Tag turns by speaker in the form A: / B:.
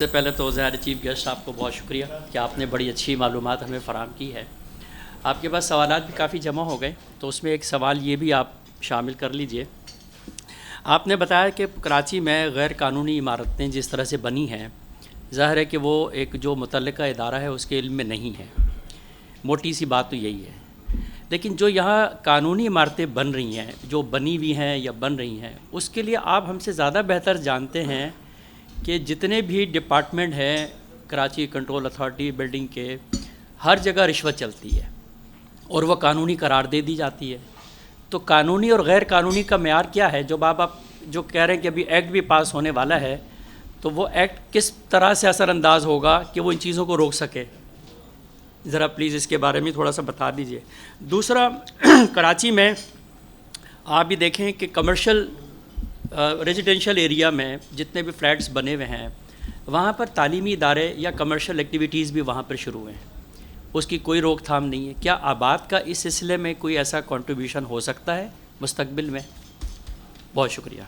A: سے پہلے تو ظاہر چیف گیسٹ آپ کو بہت شکریہ کہ آپ نے بڑی اچھی معلومات ہمیں فراہم کی ہے۔ آپ کے پاس سوالات بھی کافی جمع ہو گئے، تو اس میں ایک سوال یہ بھی آپ شامل کر لیجئے۔ آپ نے بتایا کہ کراچی میں غیر قانونی عمارتیں جس طرح سے بنی ہیں، ظاہر ہے کہ وہ ایک جو متعلقہ ادارہ ہے اس کے علم میں نہیں ہے۔ موٹی سی بات تو یہی ہے، لیکن جو یہاں قانونی عمارتیں بن رہی ہیں، جو بنی ہوئی ہیں یا بن رہی ہیں، اس کے لیے آپ ہم سے زیادہ بہتر جانتے ہیں کہ جتنے بھی ڈپارٹمنٹ ہیں کراچی کنٹرول اتھارٹی بلڈنگ کے، ہر جگہ رشوت چلتی ہے اور وہ قانونی قرار دے دی جاتی ہے۔ تو قانونی اور غیر قانونی کا معیار کیا ہے؟ جب آپ جو کہہ رہے ہیں کہ ابھی ایکٹ بھی پاس ہونے والا ہے، تو وہ ایکٹ کس طرح سے اثر انداز ہوگا کہ وہ ان چیزوں کو روک سکے؟ ذرا پلیز اس کے بارے میں تھوڑا سا بتا دیجئے۔ دوسرا، کراچی میں آپ بھی دیکھیں کہ کمرشل ریزیڈینشل ایریا میں جتنے بھی فلیٹس بنے ہوئے ہیں، وہاں پر تعلیمی ادارے یا کمرشل ایکٹیویٹیز بھی وہاں پر شروع ہیں، اس کی کوئی روک تھام نہیں ہے۔ کیا آباد کا اس سلسلے میں کوئی ایسا کنٹریبیوشن ہو سکتا ہے مستقبل میں؟ بہت شکریہ۔